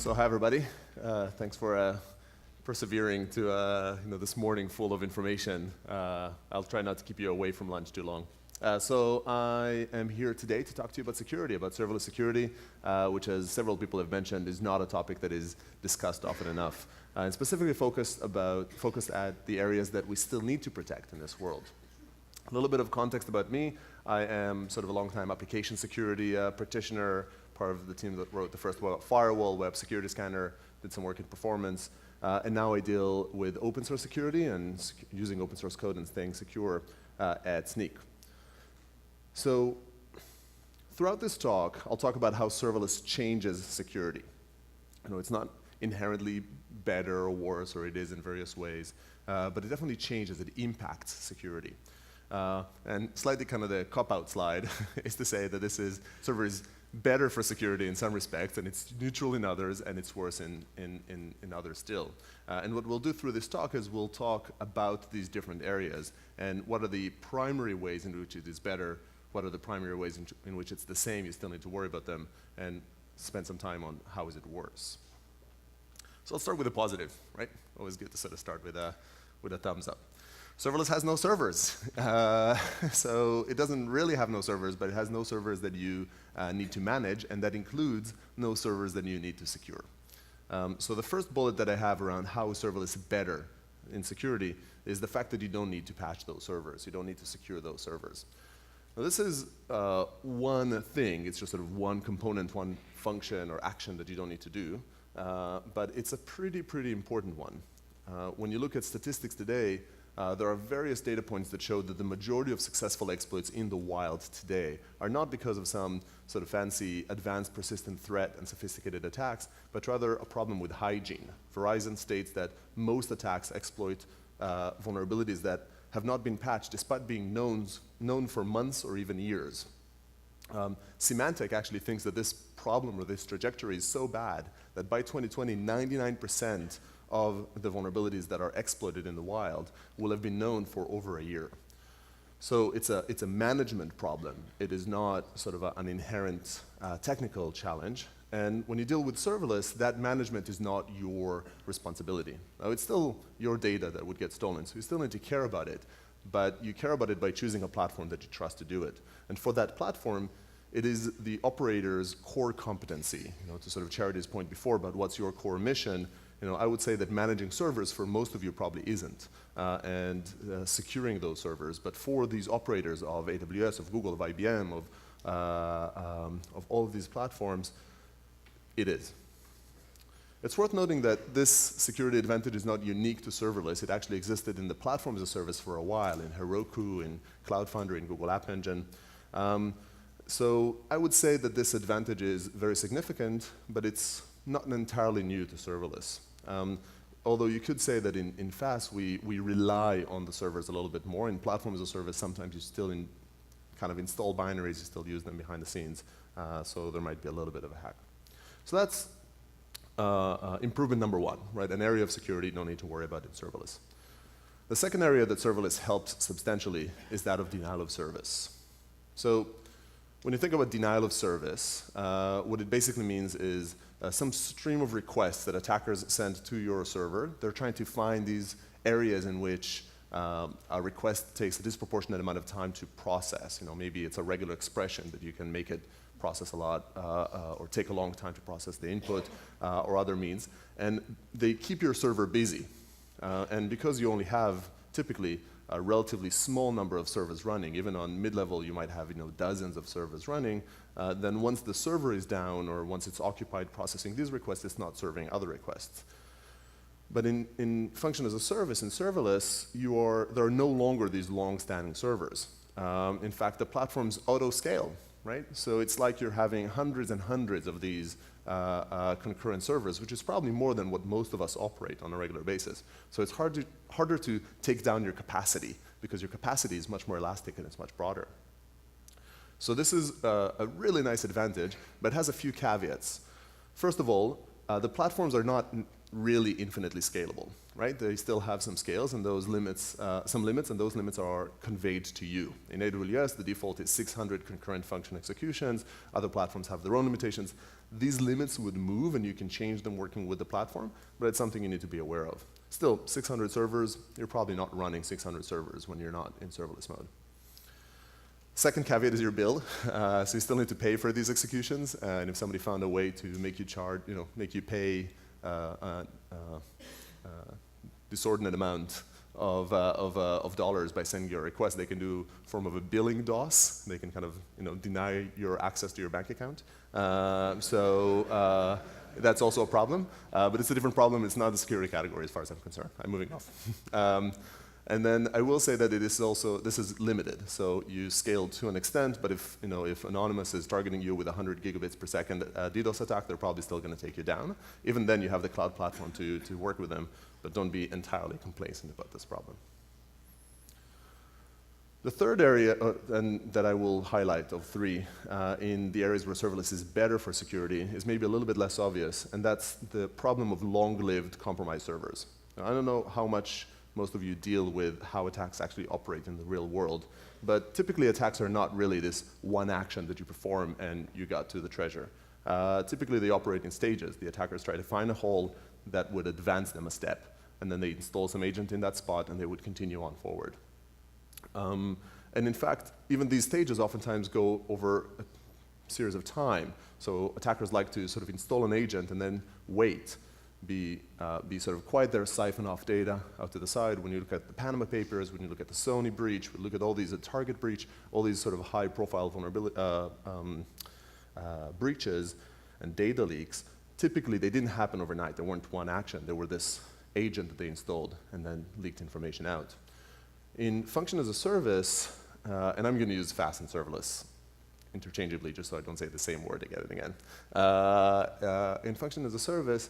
So hi everybody. Thanks for persevering to this morning full of information. I'll try not to keep you away from lunch too long. So I am here today to talk to you about security, about serverless security, which, as several people have mentioned, is not a topic that is discussed often enough, and specifically focused at the areas that we still need to protect in this world. A little bit of context about me. I am sort of a long-time application security practitioner, part of the team that wrote the first firewall, web security scanner, did some work in performance, and now I deal with open source security and using open source code and staying secure at Sneak. So throughout this talk, I'll talk about how serverless changes security. It's not inherently better or worse, or it is in various ways, but it definitely changes, it impacts security. And slightly kind of the cop-out slide is to say that server is better for security in some respects, and it's neutral in others, and it's worse in others still. And what we'll do through this talk is we'll talk about these different areas, and what are the primary ways in which it is better, what are the primary ways in which it's the same, you still need to worry about them, and spend some time on how is it worse. So let's start with a positive, right? Always good to sort of start with a thumbs up. Serverless has no servers. So it doesn't really have no servers, but it has no servers that you need to manage, and that includes no servers that you need to secure. So the first bullet that I have around how is serverless better in security is the fact that you don't need to patch those servers. You don't need to secure those servers. Now this is one thing. It's just sort of one component, one function or action that you don't need to do. But it's a pretty important one. When you look at statistics today, there are various data points that show that the majority of successful exploits in the wild today are not because of some sort of fancy, advanced, persistent threat and sophisticated attacks, but rather a problem with hygiene. Verizon states that most attacks exploit vulnerabilities that have not been patched despite being known for months or even years. Symantec actually thinks that this problem or this trajectory is so bad that by 2020, 99% of the vulnerabilities that are exploited in the wild will have been known for over a year. So it's a management problem. It is not sort of an inherent technical challenge. And when you deal with serverless, that management is not your responsibility. Now, it's still your data that would get stolen, so you still need to care about it. But you care about it by choosing a platform that you trust to do it. And for that platform, it is the operator's core competency. To sort of Charity's point before about what's your core mission, I would say that managing servers for most of you probably isn't, and securing those servers. But for these operators of AWS, of Google, of IBM, of all of these platforms, it is. It's worth noting that this security advantage is not unique to serverless. It actually existed in the platform as a service for a while, in Heroku, in Cloud Foundry, in Google App Engine. So I would say that this advantage is very significant, but it's not entirely new to serverless. Although you could say that in FAS, we rely on the servers a little bit more. In platform as a service, sometimes you still kind of install binaries, you still use them behind the scenes. So there might be a little bit of a hack. So that's improvement number one, right? An area of security you don't need to worry about in serverless. The second area that serverless helps substantially is that of denial of service. So when you think about denial of service, what it basically means is some stream of requests that attackers send to your server. They're trying to find these areas in which a request takes a disproportionate amount of time to process. Maybe it's a regular expression that you can make it process a lot or take a long time to process the input or other means. And they keep your server busy. And because you only have typically a relatively small number of servers running, even on mid-level you might have dozens of servers running, then once the server is down or once it's occupied processing these requests, it's not serving other requests. But in function as a service, in serverless, there are no longer these long-standing servers. In fact, the platforms auto-scale, right? So it's like you're having hundreds and hundreds of these concurrent servers, which is probably more than what most of us operate on a regular basis. So it's harder to take down your capacity because your capacity is much more elastic and it's much broader. So this is a really nice advantage, but it has a few caveats. First of all, the platforms are not really infinitely scalable, right? They still have some scales and those limits, some limits, and those limits are conveyed to you. In AWS, the default is 600 concurrent function executions. Other platforms have their own limitations. These limits would move and you can change them working with the platform, but it's something you need to be aware of. Still, 600 servers, you're probably not running 600 servers when you're not in serverless mode. Second caveat is your bill. So you still need to pay for these executions, and if somebody found a way to make you charge, make you pay disordinate amount of dollars by sending your request, they can do a form of a billing DOS. They can kind of deny your access to your bank account. That's also a problem, but it's a different problem. It's not a security category as far as I'm concerned. I'm moving off. And then I will say that this is limited. So you scale to an extent, but if Anonymous is targeting you with 100 gigabits per second DDoS attack, they're probably still going to take you down. Even then, you have the cloud platform to work with them, but don't be entirely complacent about this problem. The third area that I will highlight of three in the areas where serverless is better for security is maybe a little bit less obvious, and that's the problem of long-lived compromised servers. Now, I don't know how much most of you deal with how attacks actually operate in the real world, but typically attacks are not really this one action that you perform and you got to the treasure. Typically they operate in stages. The attackers try to find a hole that would advance them a step, and then they install some agent in that spot and they would continue on forward. And in fact, even these stages oftentimes go over a series of time. So attackers like to sort of install an agent and then wait, be sort of quiet there, siphon off data out to the side. When you look at the Panama Papers, when you look at the Sony breach, we look at all these Target breach, all these sort of high-profile vulnerability breaches and data leaks, typically they didn't happen overnight. They weren't one action. They were this agent that they installed and then leaked information out. In function as a service, and I'm going to use fast and serverless interchangeably just so I don't say the same word again and again. In function as a service,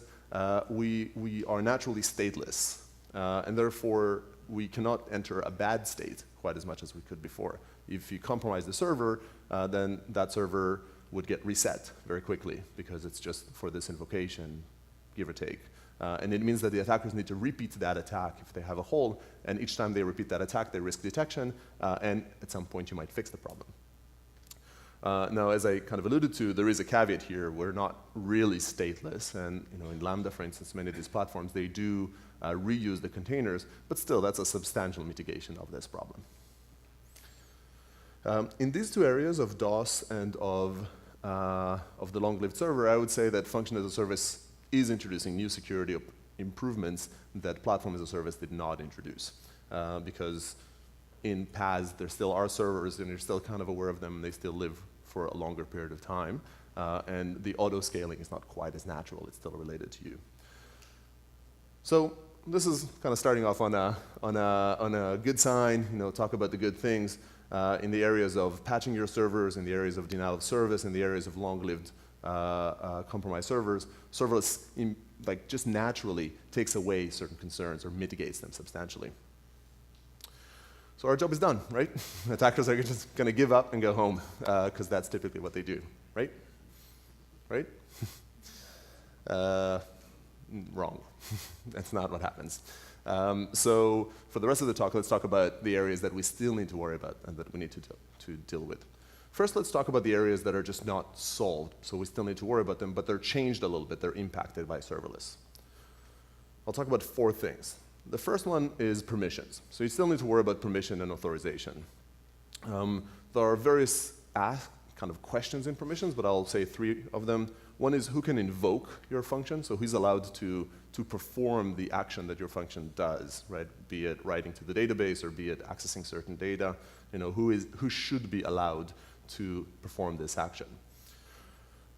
we are naturally stateless, and therefore we cannot enter a bad state quite as much as we could before. If you compromise the server, then that server would get reset very quickly because it's just for this invocation, give or take. And it means that the attackers need to repeat that attack if they have a hole, and each time they repeat that attack, they risk detection, and at some point you might fix the problem. Now, as I kind of alluded to, there is a caveat here. We're not really stateless, and in Lambda, for instance, many of these platforms, they do reuse the containers, but still, that's a substantial mitigation of this problem. In these two areas of DOS and of the long-lived server, I would say that function as a service is introducing new security improvements that platform as a service did not introduce. Because in PaaS, there still are servers, and you're still kind of aware of them, and they still live for a longer period of time. And the auto-scaling is not quite as natural. It's still related to you. So this is kind of starting off on a good sign, talk about the good things in the areas of patching your servers, in the areas of denial of service, in the areas of long-lived compromised servers. Serverless just naturally takes away certain concerns or mitigates them substantially. So our job is done, right? Attackers are just going to give up and go home because that's typically what they do, right? Right? Wrong. That's not what happens. So for the rest of the talk, let's talk about the areas that we still need to worry about and that we need to deal with. First, let's talk about the areas that are just not solved, so we still need to worry about them, but they're changed a little bit. They're impacted by serverless. I'll talk about 4 things. The first one is permissions. So you still need to worry about permission and authorization. There are various kind of questions in permissions, but I'll say 3 of them. One is who can invoke your function, so who's allowed to perform the action that your function does, right? Be it writing to the database or be it accessing certain data. Who should be allowed to perform this action.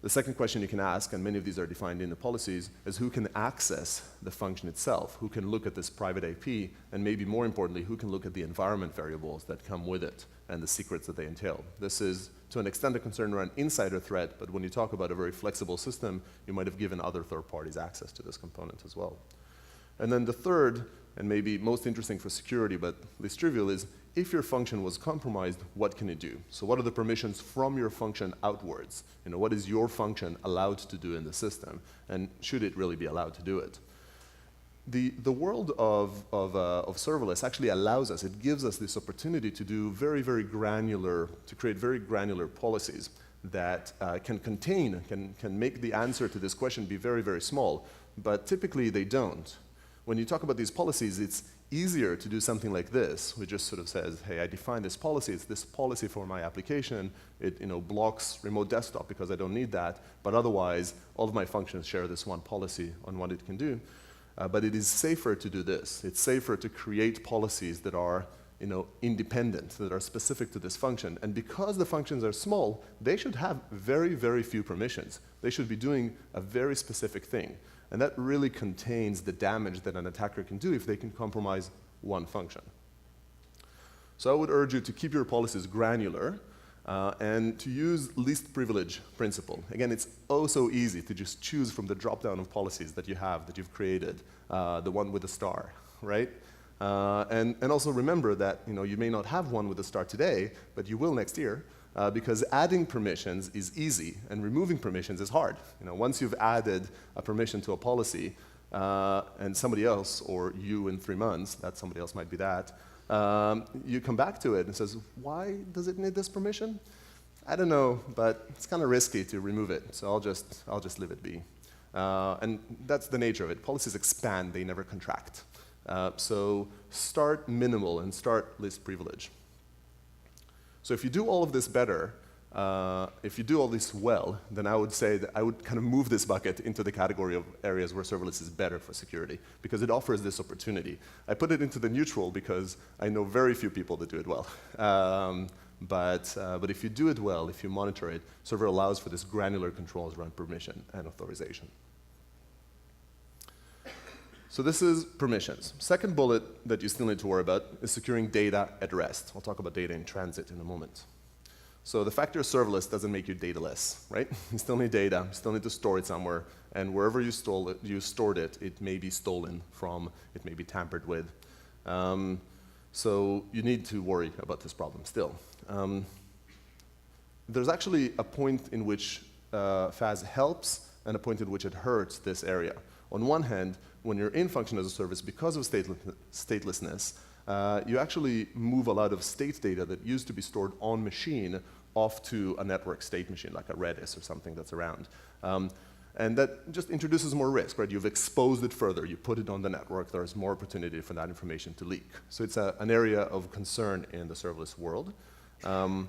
The second question you can ask, and many of these are defined in the policies, is who can access the function itself, who can look at this private IP, and maybe more importantly, who can look at the environment variables that come with it and the secrets that they entail. This is, to an extent, a concern around insider threat, but when you talk about a very flexible system, you might have given other third parties access to this component as well. And then the third, and maybe most interesting for security, but least trivial, is if your function was compromised, what can it do? So what are the permissions from your function outwards? What is your function allowed to do in the system? And should it really be allowed to do it? The world of serverless actually allows us, it gives us this opportunity to do very granular, to create very granular policies that can make the answer to this question be very small, but typically they don't. When you talk about these policies, it's easier to do something like this, which just sort of says, hey, I define this policy, it's this policy for my application, it blocks remote desktop because I don't need that, but otherwise, all of my functions share this one policy on what it can do. But it is safer to do this. It's safer to create policies that are independent, that are specific to this function. And because the functions are small, they should have very few permissions. They should be doing a very specific thing. And that really contains the damage that an attacker can do if they can compromise one function. So I would urge you to keep your policies granular and to use least privilege principle. Again, it's oh so easy to just choose from the drop-down of policies that you have, that you've created, the one with a star, right? And also remember that you may not have one with a star today, but you will next year, because adding permissions is easy and removing permissions is hard. Once you've added a permission to a policy and somebody else, or you in 3 months, that somebody else might be that, you come back to it and says, why does it need this permission? I don't know, but it's kind of risky to remove it, so I'll just leave it be. And that's the nature of it. Policies expand, they never contract. So start minimal and start least privilege. So if you do all of this better, if you do all this well, then I would say that I would kind of move this bucket into the category of areas where serverless is better for security, because it offers this opportunity. I put it into the neutral because I know very few people that do it well. But if you do it well, if you monitor it, server allows for this granular controls around permission and authorization. So this is permissions. Second bullet that you still need to worry about is securing data at rest. I'll talk about data in transit in a moment. So the fact you're serverless doesn't make you dataless, right? You still need data, you still need to store it somewhere, and wherever you stored it, it may be stolen from, it may be tampered with. So you need to worry about this problem still. There's actually a point in which FAS helps and a point in which it hurts this area. On one hand, when you're in function as a service, because of statelessness, you actually move a lot of state data that used to be stored on machine off to a network state machine, like a Redis or something that's around. And that just introduces more risk, right? You've exposed it further. You put it on the network. There's more opportunity for that information to leak. So it's an area of concern in the serverless world. On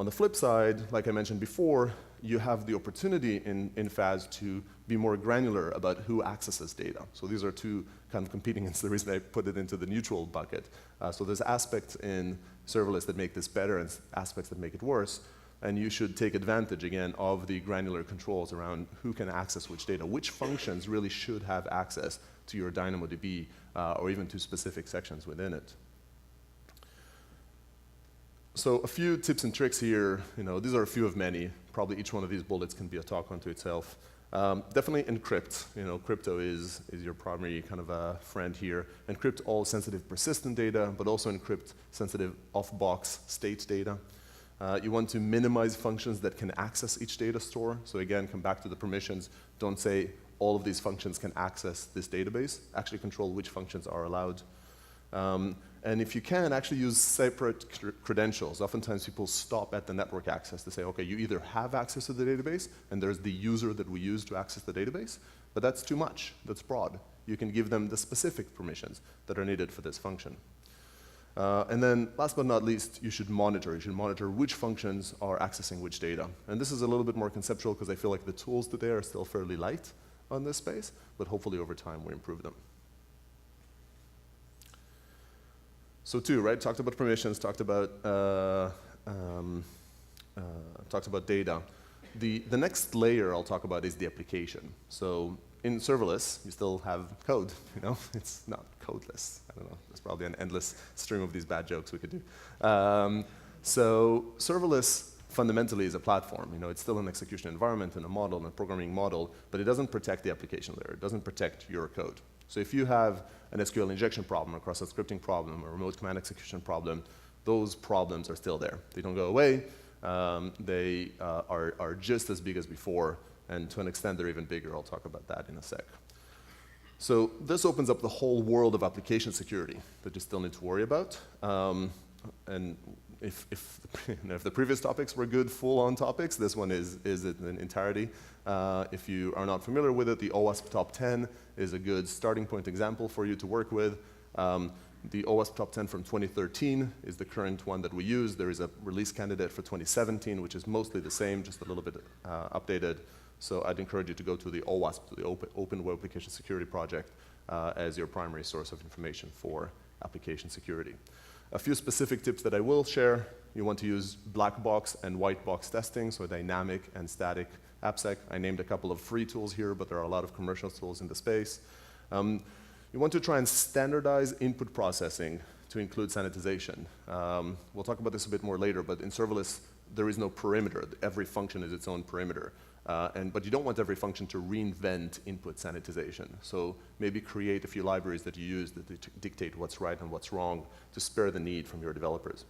the flip side, like I mentioned before, you have the opportunity in FAS to be more granular about who accesses data. So these are two kind of competing, it's the reason I put it into the neutral bucket. So there's aspects in serverless that make this better and aspects that make it worse. And you should take advantage, again, of the granular controls around who can access which data, which functions really should have access to your DynamoDB or even to specific sections within it. So a few tips and tricks here. These are a few of many. Probably each one of these bullets can be a talk unto itself. Definitely encrypt. Crypto is your primary kind of friend here. Encrypt all sensitive persistent data, but also encrypt sensitive off-box state data. You want to minimize functions that can access each data store. So again, come back to the permissions. Don't say all of these functions can access this database. Actually control which functions are allowed. And if you can, actually use separate credentials. Oftentimes people stop at the network access to say, okay, you either have access to the database, and there's the user that we use to access the database, but that's too much, that's broad. You can give them the specific permissions that are needed for this function. And then, last but not least, you should monitor. You should monitor which functions are accessing which data. And this is a little bit more conceptual because I feel like the tools today are still fairly light on this space, but hopefully over time we improve them. So right, talked about permissions, talked about data. The next layer I'll talk about is the application. So in serverless, you still have code, It's not codeless. I don't know, there's probably an endless stream of these bad jokes we could do. So serverless fundamentally is a platform. It's still an execution environment and a model and a programming model, but it doesn't protect the application layer. It doesn't protect your code. So if you have an SQL injection problem, a cross-site scripting problem, a remote command execution problem, those problems are still there. They don't go away. They are just as big as before, and to an extent they're even bigger. I'll talk about that in a sec. So this opens up the whole world of application security that you still need to worry about. And if the previous topics were good full-on topics, this one is it in entirety. If you are not familiar with it, the OWASP Top 10 is a good starting point example for you to work with. The OWASP Top 10 from 2013 is the current one that we use. There is a release candidate for 2017, which is mostly the same, just a little bit updated. So I'd encourage you to go to the OWASP, the Open Web Application Security Project, as your primary source of information for application security. A few specific tips that I will share. You want to use black box and white box testing, so dynamic and static AppSec. I named a couple of free tools here, but there are a lot of commercial tools in the space. You want to try and standardize input processing to include sanitization. We'll talk about this a bit more later, but in serverless, there is no perimeter. Every function is its own perimeter. But you don't want every function to reinvent input sanitization. So maybe create a few libraries that you use that dictate what's right and what's wrong to spare the need from your developers.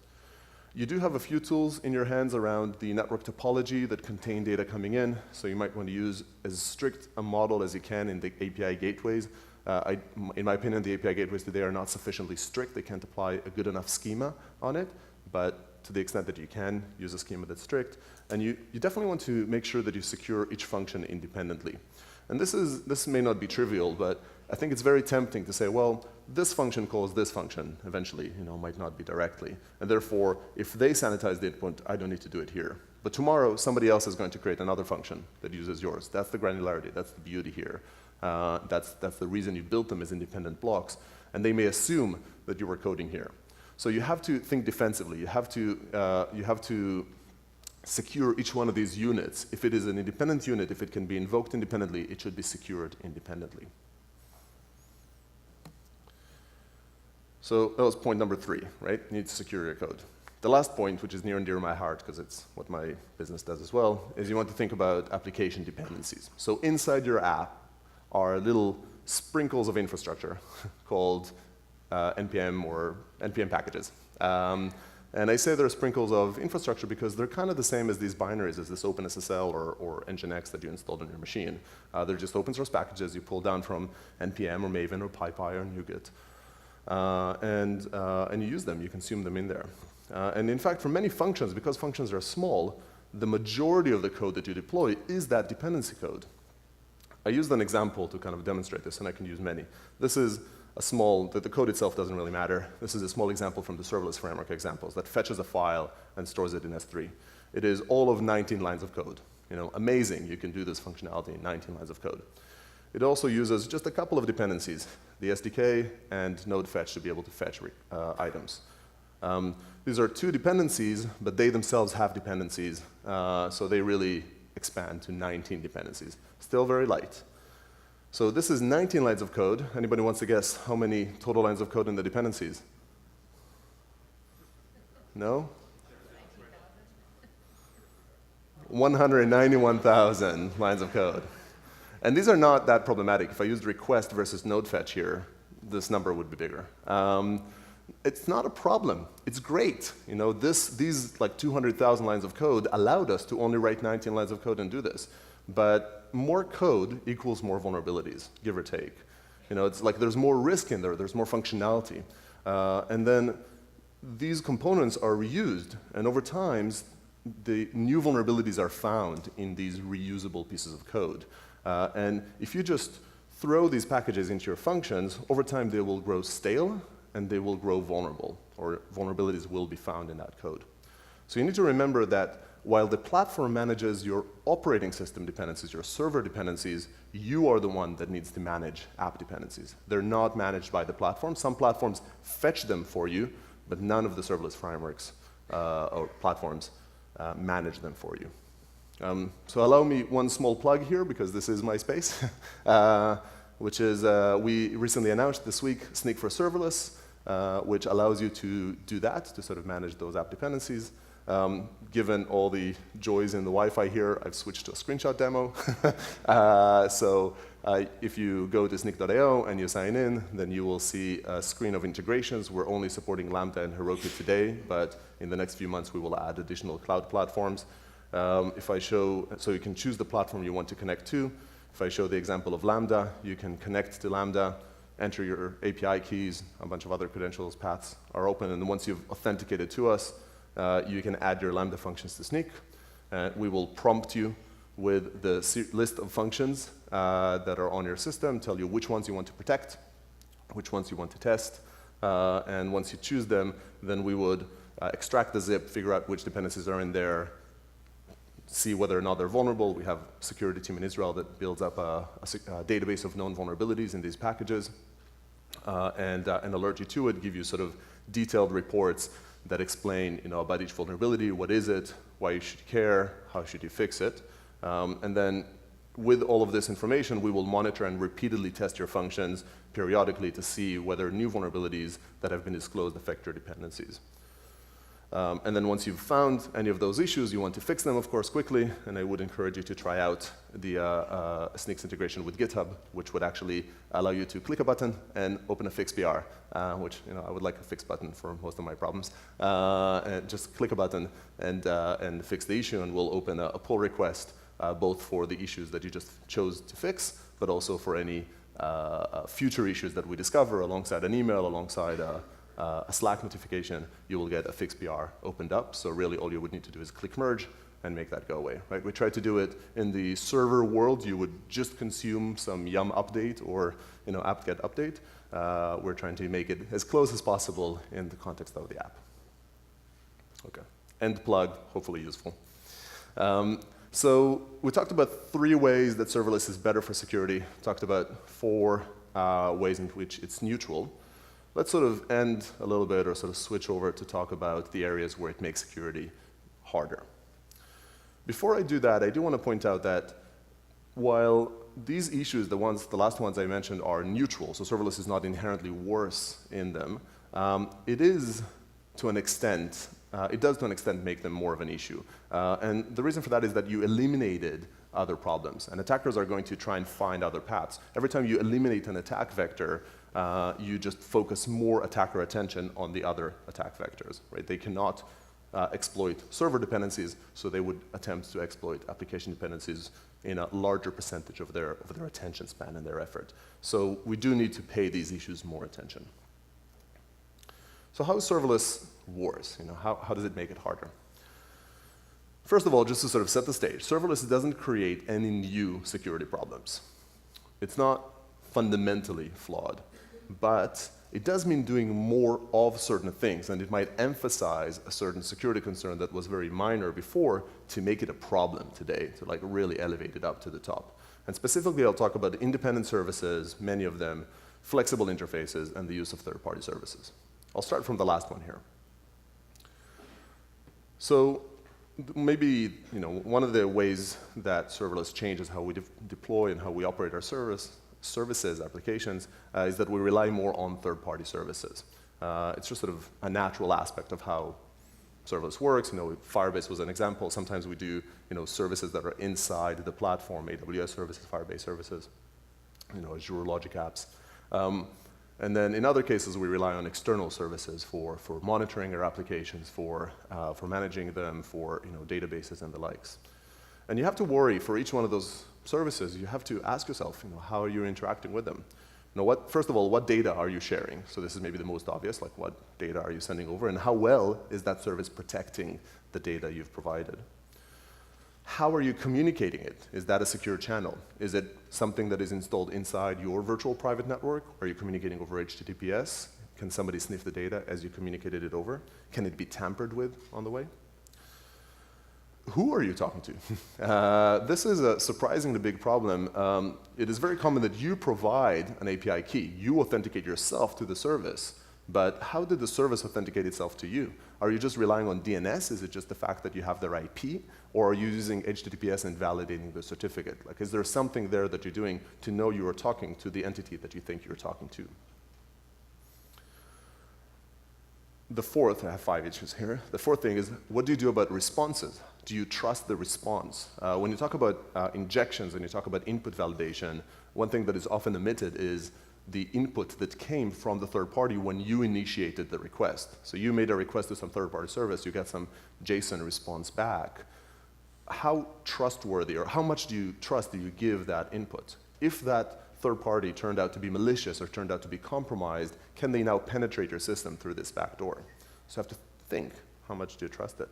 You do have a few tools in your hands around the network topology that contain data coming in. So you might want to use as strict a model as you can in the API gateways. In my opinion, the API gateways today are not sufficiently strict. They can't apply a good enough schema on it. But to the extent that you can, use a schema that's strict. And you definitely want to make sure that you secure each function independently. And this may not be trivial, but I think it's very tempting to say, well, this function calls this function eventually, might not be directly. And therefore, if they sanitize the input, I don't need to do it here. But tomorrow, somebody else is going to create another function that uses yours. That's the granularity. That's the beauty here. That's the reason you built them as independent blocks. And they may assume that you were coding here. So you have to think defensively. You have to secure each one of these units. If it is an independent unit, if it can be invoked independently, it should be secured independently. So that was point number 3, right? You need to secure your code. The last point, which is near and dear to my heart, because it's what my business does as well, is you want to think about application dependencies. So inside your app are little sprinkles of infrastructure called NPM or NPM packages. And I say they're sprinkles of infrastructure because they're kind of the same as these binaries, as this OpenSSL or Nginx that you installed on your machine. They're just open source packages you pull down from NPM or Maven or PyPy or NuGet. And you use them, you consume them in there. And in fact, for many functions, because functions are small, the majority of the code that you deploy is that dependency code. I used an example to kind of demonstrate this, and I can use many. This is a small, the code itself doesn't really matter. This is a small example from the serverless framework examples that fetches a file and stores it in S3. It is all of 19 lines of code. Amazing, you can do this functionality in 19 lines of code. It also uses just a couple of dependencies, the SDK and node fetch to be able to fetch items. These are 2 dependencies, but they themselves have dependencies, so they really expand to 19 dependencies. Still very light. So this is 19 lines of code. Anybody wants to guess how many total lines of code in the dependencies? No? 191,000 lines of code. And these are not that problematic. If I used request versus node fetch here, this number would be bigger. It's not a problem. It's great. These like 200,000 lines of code allowed us to only write 19 lines of code and do this. But more code equals more vulnerabilities, give or take. It's like there's more risk in there, there's more functionality. And then these components are reused, and over time, the new vulnerabilities are found in these reusable pieces of code. And if you just throw these packages into your functions, over time they will grow stale and they will grow vulnerable, or vulnerabilities will be found in that code. So you need to remember that while the platform manages your operating system dependencies, your server dependencies, you are the one that needs to manage app dependencies. They're not managed by the platform. Some platforms fetch them for you, but none of the serverless frameworks or platforms manage them for you. So allow me one small plug here, because this is my space, which is we recently announced this week Snyk for Serverless, which allows you to do that, to sort of manage those app dependencies. Given all the joys in the Wi-Fi here, I've switched to a screenshot demo. So if you go to snyk.io and you sign in, then you will see a screen of integrations. We're only supporting Lambda and Heroku today, but in the next few months we will add additional cloud platforms. If I show, so you can choose the platform you want to connect to. If I show the example of Lambda, you can connect to Lambda, enter your API keys, a bunch of other credentials, paths are open, and once you've authenticated to us, you can add your Lambda functions to Snyk. We will prompt you with the list of functions that are on your system, tell you which ones you want to protect, which ones you want to test, and once you choose them, then we would extract the zip, figure out which dependencies are in there, see whether or not they're vulnerable. We have a security team in Israel that builds up a database of known vulnerabilities in these packages, and alert you to it, give you sort of detailed reports that explain, about each vulnerability, what is it, why you should care, how should you fix it. And then with all of this information, we will monitor and repeatedly test your functions periodically to see whether new vulnerabilities that have been disclosed affect your dependencies. And then once you've found any of those issues, you want to fix them, of course, quickly, and I would encourage you to try out the Snyk's integration with GitHub, which would actually allow you to click a button and open a fix PR, which I would like a fix button for most of my problems. And just click a button and fix the issue, and we'll open a pull request, both for the issues that you just chose to fix, but also for any future issues that we discover alongside an email, alongside a Slack notification, you will get a fix PR opened up. So really all you would need to do is click merge and make that go away. Right? We tried to do it in the server world. You would just consume some yum update or apt-get update. We're trying to make it as close as possible in the context of the app. Okay. End plug, hopefully useful. So we talked about 3 ways that serverless is better for security. Talked about 4 ways in which it's neutral. Let's sort of end a little bit or sort of switch over to talk about the areas where it makes security harder. Before I do that, I do want to point out that while these issues, the last ones I mentioned, are neutral, so serverless is not inherently worse in them, it is to an extent, it does to an extent make them more of an issue. And the reason for that is that you eliminated other problems, and attackers are going to try and find other paths. Every time you eliminate an attack vector, you just focus more attacker attention on the other attack vectors, right? They cannot exploit server dependencies, so they would attempt to exploit application dependencies in a larger percentage of their attention span and their effort. So we do need to pay these issues more attention. So how is serverless worse? How does it make it harder? First of all, just to sort of set the stage, serverless doesn't create any new security problems. It's not fundamentally flawed, but it does mean doing more of certain things, and it might emphasize a certain security concern that was very minor before to make it a problem today, to like really elevate it up to the top. And specifically, I'll talk about independent services, many of them, flexible interfaces, and the use of third-party services. I'll start from the last one here. So maybe one of the ways that serverless changes how we deploy and how we operate our services, applications, is that we rely more on third-party services. It's just sort of a natural aspect of how serverless works. Firebase was an example. Sometimes we do services that are inside the platform, AWS services, Firebase services, Azure Logic Apps. And then in other cases, we rely on external services for monitoring our applications, for managing them, for databases and the likes. And you have to worry for each one of those services. You have to ask yourself, how are you interacting with them? First of all, what data are you sharing? So this is maybe the most obvious, like what data are you sending over, and how well is that service protecting the data you've provided? How are you communicating it? Is that a secure channel? Is it something that is installed inside your virtual private network? Are you communicating over HTTPS? Can somebody sniff the data as you communicated it over? Can it be tampered with on the way? Who are you talking to? This is a surprisingly big problem. It is very common that you provide an API key. You authenticate yourself to the service. But how did the service authenticate itself to you? Are you just relying on DNS? Is it just the fact that you have their IP? Or are you using HTTPS and validating the certificate? Like, is there something there that you're doing to know you are talking to the entity that you think you're talking to? The fourth, I have 5 issues here. The fourth thing is, what do you do about responses? Do you trust the response? When you talk about injections and you talk about input validation, one thing that is often omitted is the input that came from the third party when you initiated the request. So you made a request to some third-party service, you get some JSON response back. how trustworthy or how much do you trust do you give that input? If that third party turned out to be malicious or turned out to be compromised, can they now penetrate your system through this back door? So you have to think, how much do you trust it?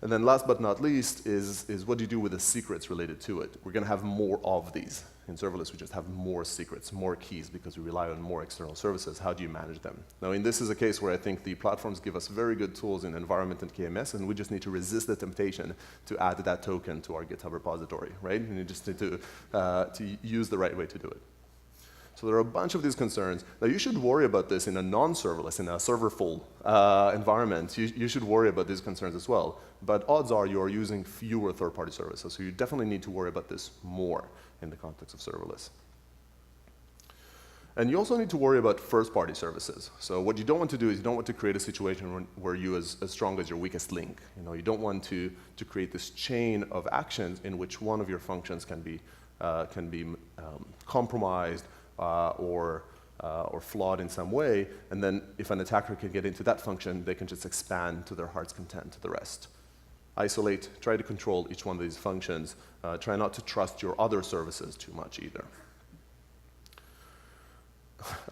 And then last but not least is what do you do with the secrets related to it? We're going to have more of these. In serverless, we just have more secrets, more keys, because we rely on more external services. How do you manage them? Now, this is a case where I think the platforms give us very good tools in environment and KMS, and we just need to resist the temptation to add that token to our GitHub repository, right? And you just need to use the right way to do it. So there are a bunch of these concerns. Now, you should worry about this in a non-serverless, in a serverful environment. You should worry about these concerns as well. But odds are you are using fewer third-party services, so you definitely need to worry about this more in the context of serverless. And you also need to worry about first-party services. So what you don't want to do is you don't want to create a situation where you're as strong as your weakest link. You don't want to create this chain of actions in which one of your functions can be compromised or flawed in some way, and then if an attacker can get into that function, they can just expand to their heart's content to the rest. Isolate, try to control each one of these functions. Try not to trust your other services too much either.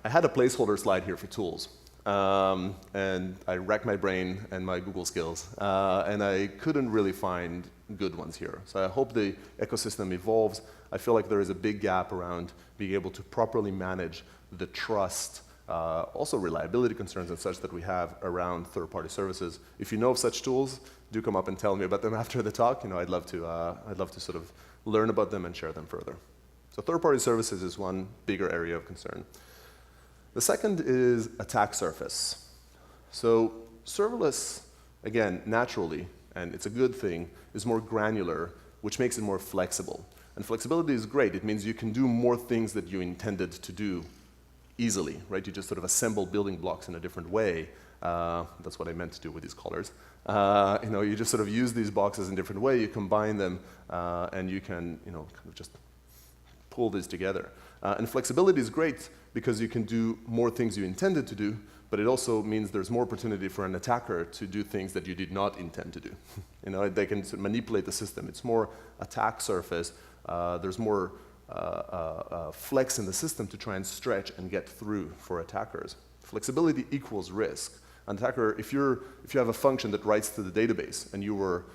I had a placeholder slide here for tools, and I racked my brain and my Google skills, and I couldn't really find good ones here. So I hope the ecosystem evolves. I feel like there is a big gap around being able to properly manage the trust, also reliability concerns and such that we have around third-party services. If you know of such tools, do come up and tell me about them after the talk. I'd love to sort of learn about them and share them further. So third-party services is one bigger area of concern. The second is attack surface. So serverless, again, naturally, and it's a good thing, is more granular, which makes it more flexible. And flexibility is great. It means you can do more things that you intended to do easily, right? You just sort of assemble building blocks in a different way. That's what I meant to do with these colors. You just sort of use these boxes in a different way, you combine them, and you can, kind of just pull these together. And flexibility is great because you can do more things you intended to do, but it also means there's more opportunity for an attacker to do things that you did not intend to do. They can sort of manipulate the system. It's more attack surface. There's more flex in the system to try and stretch and get through for attackers. Flexibility equals risk. An attacker, if you have a function that writes to the database and you were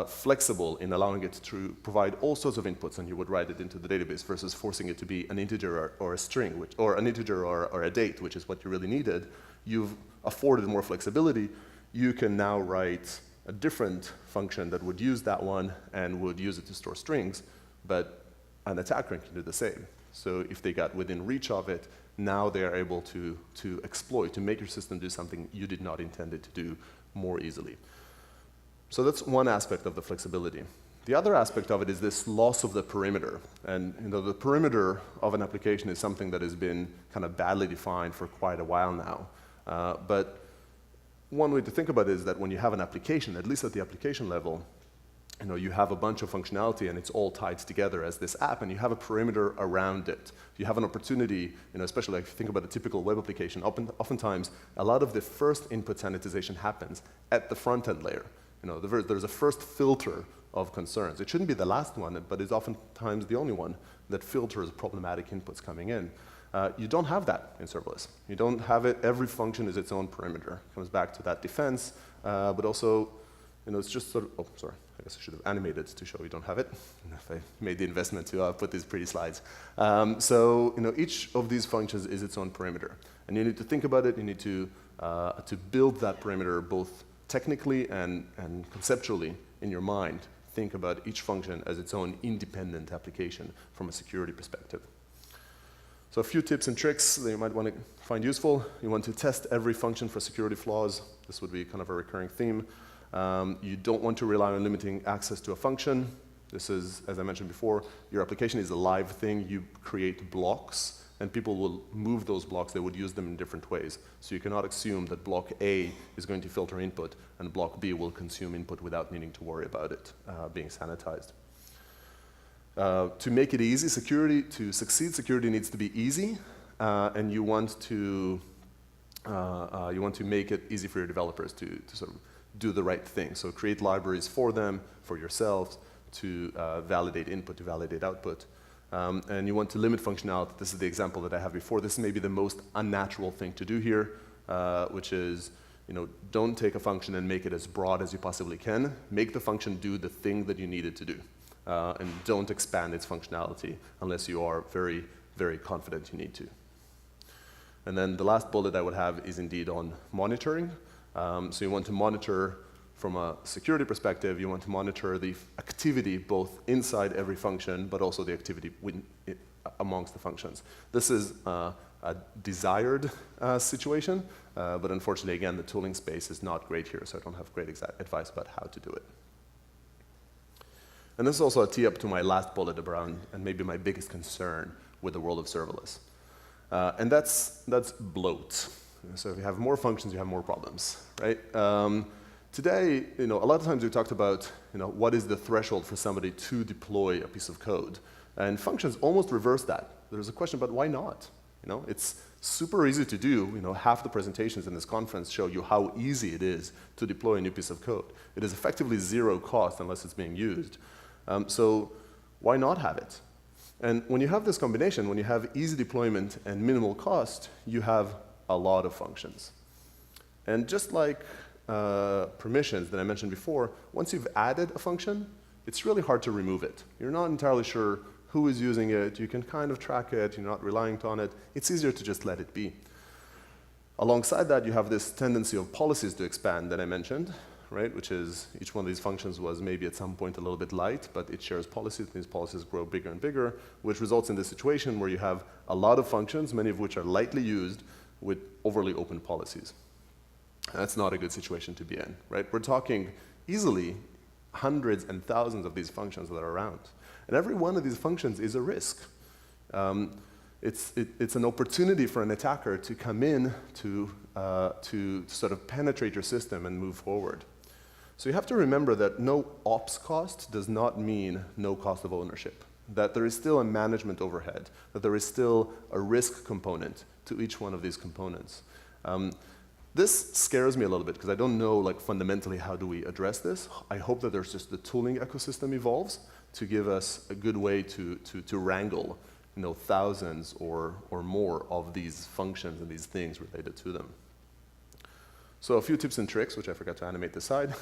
flexible in allowing it to provide all sorts of inputs and you would write it into the database versus forcing it to be an integer or a string, or an integer or a date, which is what you really needed, you've afforded more flexibility. You can now write a different function that would use that one and would use it to store strings, but an attacker can do the same. So if they got within reach of it, now they are able to exploit, to make your system do something you did not intend it to do more easily. So that's one aspect of the flexibility. The other aspect of it is this loss of the perimeter. And the perimeter of an application is something that has been kind of badly defined for quite a while now. But one way to think about it is that when you have an application, at least at the application level, you have a bunch of functionality and it's all tied together as this app, and you have a perimeter around it. You have an opportunity, especially like if you think about a typical web application, oftentimes a lot of the first input sanitization happens at the front-end layer. There's a first filter of concerns. It shouldn't be the last one, but it's oftentimes the only one that filters problematic inputs coming in. You don't have that in serverless. You don't have it. Every function is its own perimeter. It comes back to that defense, but also, it's just sort of, oh, sorry. I guess I should have animated to show you don't have it. If I made the investment to put these pretty slides. Each of these functions is its own perimeter. And you need to think about it. You need to build that perimeter both technically and conceptually in your mind. Think about each function as its own independent application from a security perspective. So a few tips and tricks that you might want to find useful. You want to test every function for security flaws. This would be kind of a recurring theme. You don't want to rely on limiting access to a function. This is, as I mentioned before, your application is a live thing. You create blocks, and people will move those blocks. They would use them in different ways. So you cannot assume that block A is going to filter input, and block B will consume input without needing to worry about it being sanitized. To make it easy, to succeed, security needs to be easy, and you want to make it easy for your developers to sort of do the right thing. So create libraries for them, for yourselves, to validate input, to validate output. And you want to limit functionality. This is the example that I have before. This may be the most unnatural thing to do here, which is, don't take a function and make it as broad as you possibly can. Make the function do the thing that you need it to do. And don't expand its functionality unless you are very, very confident you need to. And then the last bullet I would have is indeed on monitoring. So you want to monitor from a security perspective, you want to monitor the activity both inside every function, but also the activity amongst the functions. This is a desired situation, but unfortunately, again, the tooling space is not great here, so I don't have great advice about how to do it. And this is also a tee up to my last bullet around, and maybe my biggest concern with the world of serverless. And that's bloat. So if you have more functions, you have more problems, right? Today, a lot of times we talked about, what is the threshold for somebody to deploy a piece of code? And functions almost reverse that. There's a question about why not? It's super easy to do. Half the presentations in this conference show you how easy it is to deploy a new piece of code. It is effectively zero cost unless it's being used. So why not have it? And when you have this combination, when you have easy deployment and minimal cost, you have a lot of functions. And just like permissions that I mentioned before, once you've added a function, it's really hard to remove it. You're not entirely sure who is using it. You can kind of track it. You're not relying on it. It's easier to just let it be. Alongside that, you have this tendency of policies to expand that I mentioned, right? Which is each one of these functions was maybe at some point a little bit light, but it shares policies. These policies grow bigger and bigger, which results in this situation where you have a lot of functions, many of which are lightly used, with overly open policies. That's not a good situation to be in, right? We're talking easily hundreds and thousands of these functions that are around. And every one of these functions is a risk. It's an opportunity for an attacker to come in to sort of penetrate your system and move forward. So you have to remember that no ops cost does not mean no cost of ownership, that there is still a management overhead, that there is still a risk component to each one of these components. This scares me a little bit because I don't know fundamentally how do we address this. I hope that there's just the tooling ecosystem evolves to give us a good way to wrangle thousands or more of these functions and these things related to them. So a few tips and tricks, which I forgot to animate this side.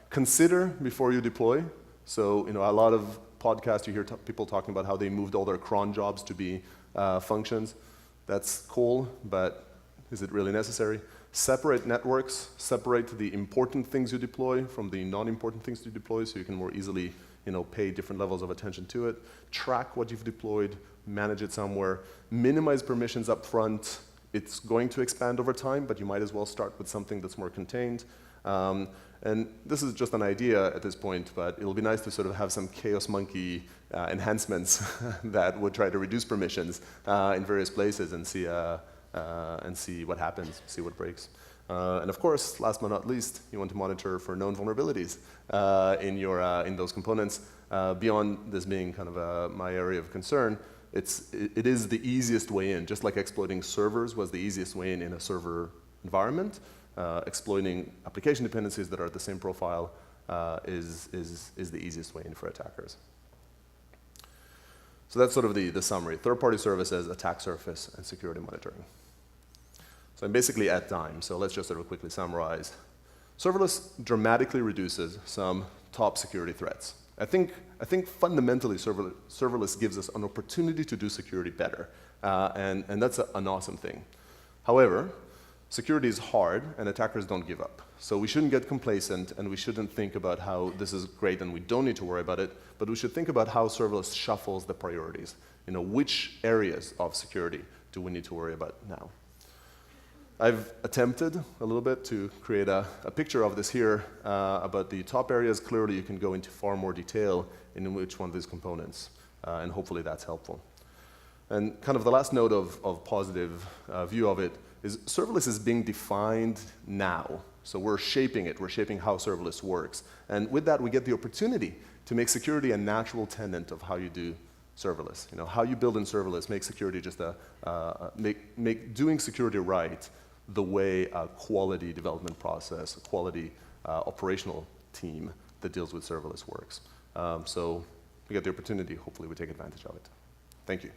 Consider before you deploy. So a lot of podcasts you hear people talking about how they moved all their cron jobs to be functions. That's cool, but is it really necessary? Separate networks, separate the important things you deploy from the non-important things you deploy so you can more easily pay different levels of attention to it. Track what you've deployed, manage it somewhere. Minimize permissions up front. It's going to expand over time, but you might as well start with something that's more contained. And this is just an idea at this point, but it'll be nice to sort of have some Chaos Monkey enhancements that would try to reduce permissions in various places and see what happens, see what breaks. And of course, last but not least, you want to monitor for known vulnerabilities in those components. Beyond this being kind of my area of concern, it is the easiest way in. Just like exploiting servers was the easiest way in a server environment, exploiting application dependencies that are at the same profile is the easiest way in for attackers. So that's sort of the summary. Third-party services, attack surface, and security monitoring. So I'm basically at time, so let's just sort of quickly summarize. Serverless dramatically reduces some top security threats. I think fundamentally serverless gives us an opportunity to do security better, and that's an awesome thing. However, security is hard, and attackers don't give up. So we shouldn't get complacent, and we shouldn't think about how this is great and we don't need to worry about it, but we should think about how serverless shuffles the priorities. Which areas of security do we need to worry about now? I've attempted a little bit to create a picture of this here about the top areas. Clearly, you can go into far more detail in which one of these components, and hopefully that's helpful. And kind of the last note of positive view of it is serverless is being defined now. So we're shaping it. We're shaping how serverless works. And with that, we get the opportunity to make security a natural tenet of how you do serverless. How you build in serverless, make security just make doing security right the way a quality development process, a quality operational team that deals with serverless works. So we get the opportunity, hopefully we take advantage of it. Thank you.